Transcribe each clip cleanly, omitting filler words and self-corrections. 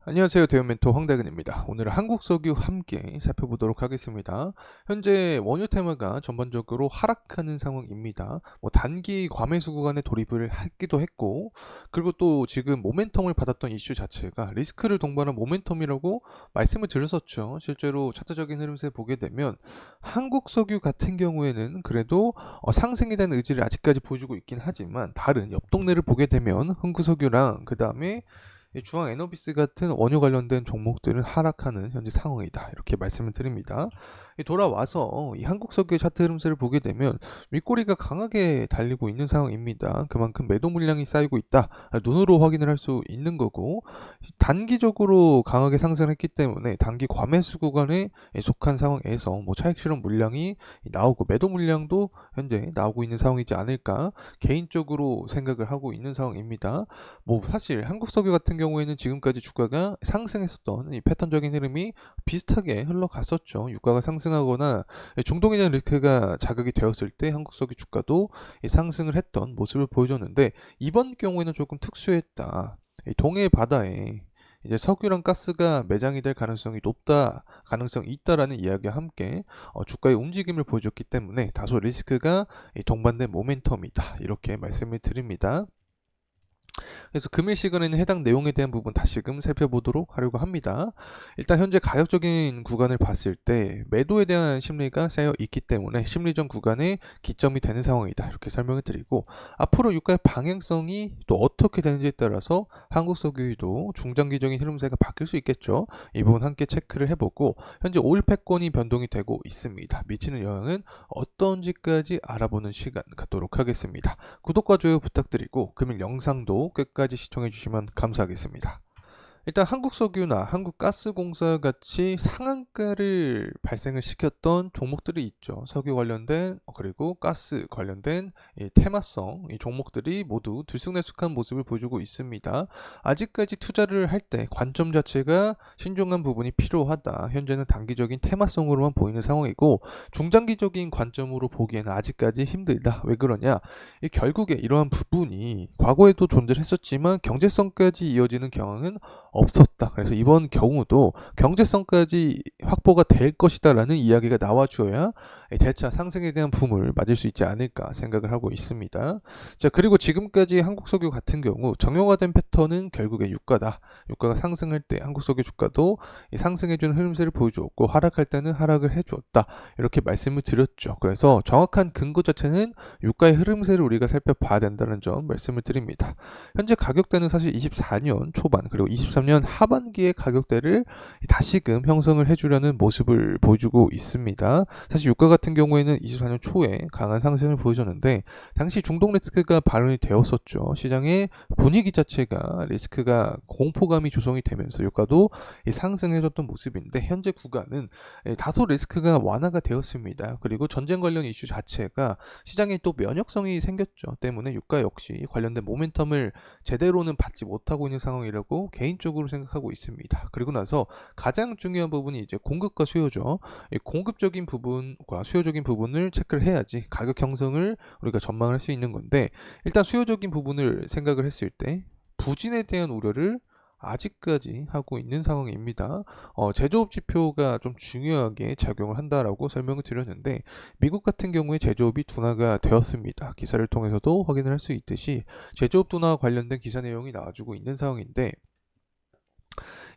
안녕하세요. 대우 멘토 황대근입니다. 오늘은 한국석유 함께 살펴보도록 하겠습니다. 현재 원유 테마가 전반적으로 하락하는 상황입니다. 단기 과매수 구간에 돌입을 하기도 했고, 그리고 또 지금 모멘텀을 받았던 이슈 자체가 리스크를 동반한 모멘텀이라고 말씀을 드렸었죠. 실제로 차트적인 흐름세 보게 되면 한국석유 같은 경우에는 그래도 상승에 대한 의지를 아직까지 보여주고 있긴 하지만, 다른 옆 동네를 보게 되면 흥구석유랑 그 다음에 이 중앙 에너비스 같은 원유 관련된 종목들은 하락하는 현재 상황이다. 이렇게 말씀을 드립니다. 돌아와서 이 한국석유의 차트 흐름세를 보게 되면 윗꼬리가 강하게 달리고 있는 상황입니다. 그만큼 매도 물량이 쌓이고 있다. 눈으로 확인을 할 수 있는 거고, 단기적으로 강하게 상승했기 때문에 단기 과매수 구간에 속한 상황에서 차익 실현 물량이 나오고 매도 물량도 현재 나오고 있는 상황이지 않을까 개인적으로 생각을 하고 있는 상황입니다. 사실 한국석유 같은 경우에는 지금까지 주가가 상승했었던 이 패턴적인 흐름이 비슷하게 흘러갔었죠. 유가가 상승하거나 중동에 대한 리스크가 자극이 되었을 때 한국석유 주가도 상승을 했던 모습을 보여줬는데, 이번 경우에는 조금 특수했다. 이 동해 바다에 이제 석유랑 가스가 매장이 될 가능성이 높다, 가능성이 있다라는 이야기와 함께 주가의 움직임을 보여줬기 때문에 다소 리스크가 동반된 모멘텀이다. 이렇게 말씀을 드립니다. 그래서 금일 시간에는 해당 내용에 대한 부분 다시금 살펴보도록 하려고 합니다. 일단 현재 가격적인 구간을 봤을 때 매도에 대한 심리가 쌓여 있기 때문에 심리전 구간에 기점이 되는 상황이다. 이렇게 설명을 드리고, 앞으로 유가의 방향성이 또 어떻게 되는지에 따라서 한국석유도 중장기적인 흐름세가 바뀔 수 있겠죠. 이 부분 함께 체크를 해보고, 현재 오일 패권이 변동이 되고 있습니다. 미치는 영향은 어떤지까지 알아보는 시간 갖도록 하겠습니다. 구독과 좋아요 부탁드리고 금일 영상도 끝까지 시청해 주시면 감사하겠습니다. 일단 한국석유나 한국가스공사 같이 상한가를 발생을 시켰던 종목들이 있죠. 석유 관련된 그리고 가스 관련된 이 테마성 이 종목들이 모두 들쑥날쑥한 모습을 보여주고 있습니다. 아직까지 투자를 할 때 관점 자체가 신중한 부분이 필요하다. 현재는 단기적인 테마성으로만 보이는 상황이고, 중장기적인 관점으로 보기에는 아직까지 힘들다. 왜 그러냐? 결국에 이러한 부분이 과거에도 존재했었지만 경제성까지 이어지는 경향은 없었다. 그래서 이번 경우도 경제성까지 확보가 될 것이다라는 이야기가 나와줘야 재차 상승에 대한 붐을 맞을 수 있지 않을까 생각을 하고 있습니다. 자, 그리고 지금까지 한국석유 같은 경우 정형화된 패턴은 결국에 유가다. 유가가 상승할 때 한국석유 주가도 상승해주는 흐름세를 보여주었고, 하락할 때는 하락을 해주었다. 이렇게 말씀을 드렸죠. 그래서 정확한 근거 자체는 유가의 흐름세를 우리가 살펴봐야 된다는 점 말씀을 드립니다. 현재 가격대는 사실 24년 초반 그리고 23년 하반기의 가격대를 다시금 형성을 해주려는 모습을 보여주고 있습니다. 사실 유가 같은 경우에는 24년 초에 강한 상승을 보여줬는데, 당시 중동 리스크가 발현이 되었었죠. 시장의 분위기 자체가 리스크가 공포감이 조성이 되면서 유가도 상승해줬던 모습인데, 현재 구간은 다소 리스크가 완화가 되었습니다. 그리고 전쟁 관련 이슈 자체가 시장에 또 면역성이 생겼죠. 때문에 유가 역시 관련된 모멘텀을 제대로는 받지 못하고 있는 상황이라고 개인적으로 생각하고 있습니다. 그리고 나서 가장 중요한 부분이 이제 공급과 수요죠. 이 공급적인 부분과 수요적인 부분을 체크를 해야지 가격 형성을 우리가 전망할 수 있는 건데, 일단 수요적인 부분을 생각을 했을 때 부진에 대한 우려를 아직까지 하고 있는 상황입니다. 제조업 지표가 좀 중요하게 작용을 한다라고 설명을 드렸는데, 미국 같은 경우에 제조업이 둔화가 되었습니다. 기사를 통해서도 확인을 할 수 있듯이 제조업 둔화 관련된 기사 내용이 나와주고 있는 상황인데,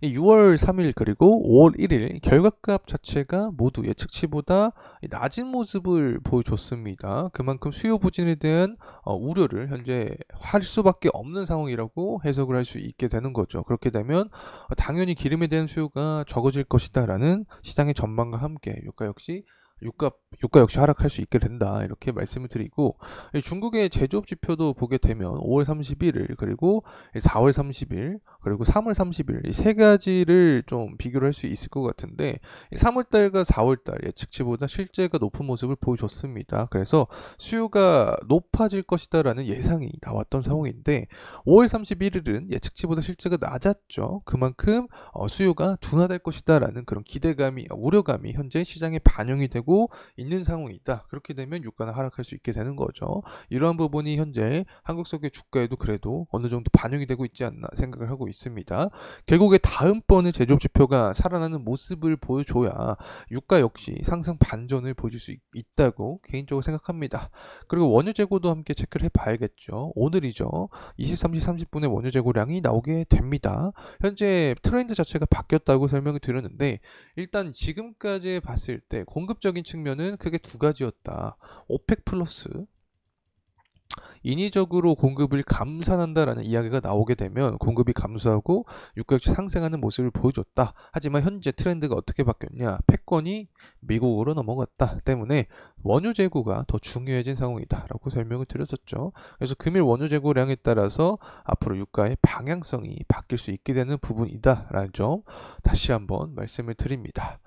이 6월 3일 그리고 5월 1일 결과값 자체가 모두 예측치보다 낮은 모습을 보여줬습니다. 그만큼 수요 부진에 대한 우려를 현재 할 수밖에 없는 상황이라고 해석을 할 수 있게 되는 거죠. 그렇게 되면 당연히 기름에 대한 수요가 적어질 것이다라는 시장의 전망과 함께 유가 역시 하락할 수 있게 된다. 이렇게 말씀을 드리고, 중국의 제조업 지표도 보게 되면 5월 31일 그리고 4월 30일 그리고 3월 30일 이 세 가지를 좀 비교를 할 수 있을 것 같은데, 3월달과 4월달 예측치보다 실제가 높은 모습을 보여줬습니다. 그래서 수요가 높아질 것이다라는 예상이 나왔던 상황인데, 5월 31일은 예측치보다 실제가 낮았죠. 그만큼 수요가 둔화될 것이다라는 그런 기대감이 우려감이 현재 시장에 반영이 되고 되고 있는 상황이다. 그렇게 되면 유가는 하락할 수 있게 되는 거죠. 이러한 부분이 현재 한국석유 주가에도 그래도 어느 정도 반영이 되고 있지 않나 생각을 하고 있습니다. 결국에 다음번에 제조업 지표가 살아나는 모습을 보여줘야 유가 역시 상승 반전을 보여줄 수 있다고 개인적으로 생각합니다. 그리고 원유 재고도 함께 체크를 해봐야겠죠. 오늘이죠. 23시 30분에 원유 재고량이 나오게 됩니다. 현재 트렌드 자체가 바뀌었다고 설명을 드렸는데 일단 지금까지 봤을 때 공급적인 측면은 크게 두 가지였다. 오펙 플러스 인위적으로 공급을 감산한다라는 이야기가 나오게 되면 공급이 감소하고 유가 역시 상승하는 모습을 보여줬다. 하지만 현재 트렌드가 어떻게 바뀌었냐? 패권이 미국으로 넘어갔다 때문에 원유 재고가 더 중요해진 상황이다라고 설명을 드렸었죠. 그래서 금일 원유 재고량에 따라서 앞으로 유가의 방향성이 바뀔 수 있게 되는 부분이다라는 점 다시 한번 말씀을 드립니다.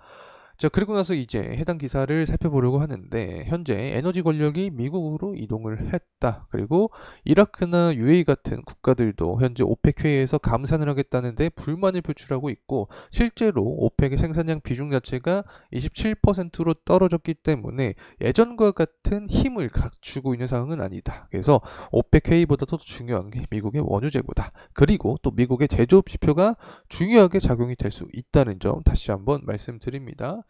자, 그리고 나서 이제 해당 기사를 살펴보려고 하는데 현재 에너지 권력이 미국으로 이동을 했다. 그리고 이라크나 UAE 같은 국가들도 현재 오펙 회의에서 감산을 하겠다는데 불만을 표출하고 있고 실제로 오펙의 생산량 비중 자체가 27%로 떨어졌기 때문에 예전과 같은 힘을 갖추고 있는 상황은 아니다. 그래서 오펙 회의보다도 더 중요한 게 미국의 원유 재고다. 그리고 또 미국의 제조업 지표가 중요하게 작용이 될 수 있다는 점 다시 한번 말씀드립니다.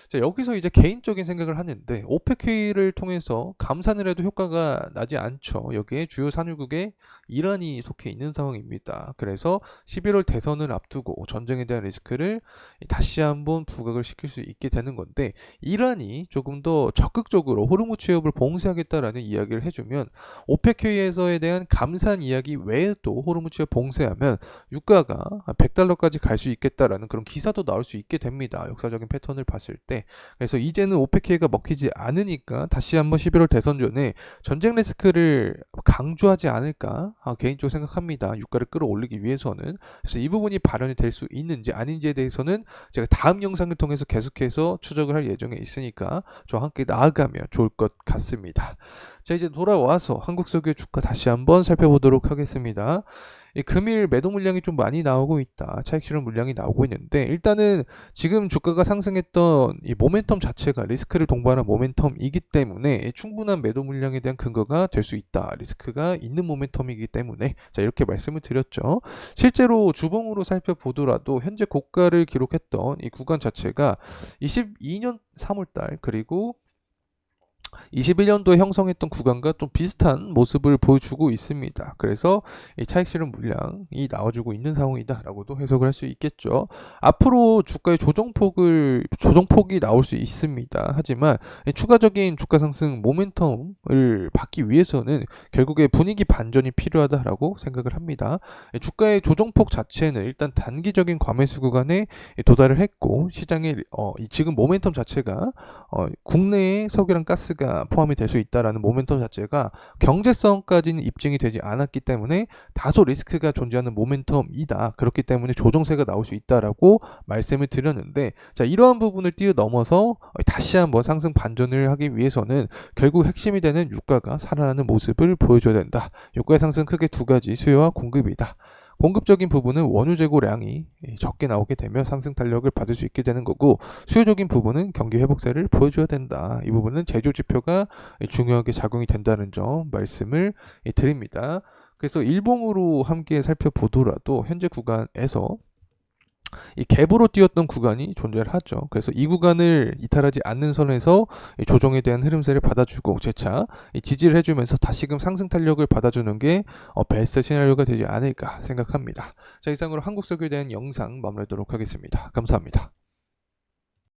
자, 여기서 이제 개인적인 생각을 하는데 오펙 회의를 통해서 감산을 해도 효과가 나지 않죠. 여기에 주요 산유국에 이란이 속해 있는 상황입니다. 그래서 11월 대선을 앞두고 전쟁에 대한 리스크를 다시 한번 부각을 시킬 수 있게 되는 건데 이란이 조금 더 적극적으로 호르무즈 해협을 봉쇄하겠다라는 이야기를 해주면 오펙 회의에서에 대한 감산 이야기 외에도 호르무즈 해협 봉쇄하면 유가가 100달러까지 갈 수 있겠다라는 그런 기사도 나올 수 있게 됩니다. 역사적인 패턴을 봤을 때. 그래서 이제는 오펙 회의가 먹히지 않으니까 다시 한번 11월 대선 전에 전쟁 리스크를 강조하지 않을까 개인적으로 생각합니다. 유가를 끌어올리기 위해서는. 그래서 이 부분이 발현이 될 수 있는지 아닌지에 대해서는 제가 다음 영상을 통해서 계속해서 추적을 할 예정에 있으니까 저와 함께 나아가면 좋을 것 같습니다. 자, 이제 돌아와서 한국석유의 주가 다시 한번 살펴보도록 하겠습니다. 금일 매도 물량이 좀 많이 나오고 있다. 차익 실현 물량이 나오고 있는데 일단은 지금 주가가 상승했던 이 모멘텀 자체가 리스크를 동반한 모멘텀이기 때문에 충분한 매도 물량에 대한 근거가 될 수 있다. 리스크가 있는 모멘텀이기 때문에 자, 이렇게 말씀을 드렸죠. 실제로 주봉으로 살펴보더라도 현재 고가를 기록했던 이 구간 자체가 22년 3월달 그리고 21년도에 형성했던 구간과 좀 비슷한 모습을 보여주고 있습니다. 그래서 이 차익 실현 물량이 나와주고 있는 상황이다라고도 해석을 할 수 있겠죠. 앞으로 주가의 조정폭이 나올 수 있습니다. 하지만 추가적인 주가 상승 모멘텀을 받기 위해서는 결국에 분위기 반전이 필요하다라고 생각을 합니다. 주가의 조정폭 자체는 일단 단기적인 과매수 구간에 도달을 했고 시장의 지금 모멘텀 자체가 국내의 석유랑 가스가 포함이 될 수 있다라는 모멘텀 자체가 경제성까지는 입증이 되지 않았기 때문에 다소 리스크가 존재하는 모멘텀이다. 그렇기 때문에 조정세가 나올 수 있다라고 말씀을 드렸는데 자, 이러한 부분을 뛰어넘어서 다시 한번 상승 반전을 하기 위해서는 결국 핵심이 되는 유가가 살아나는 모습을 보여줘야 된다. 유가의 상승 크게 두 가지 수요와 공급이다. 공급적인 부분은 원유 재고량이 적게 나오게 되면 상승 탄력을 받을 수 있게 되는 거고 수요적인 부분은 경기 회복세를 보여줘야 된다. 이 부분은 제조 지표가 중요하게 작용이 된다는 점 말씀을 드립니다. 그래서 일봉으로 함께 살펴보더라도 현재 구간에서 이 갭으로 뛰었던 구간이 존재를 하죠. 그래서 이 구간을 이탈하지 않는 선에서 조정에 대한 흐름세를 받아주고 재차 지지를 해주면서 다시금 상승 탄력을 받아주는 게 베스트 시나리오가 되지 않을까 생각합니다. 자, 이상으로 한국석유에 대한 영상 마무리하도록 하겠습니다. 감사합니다.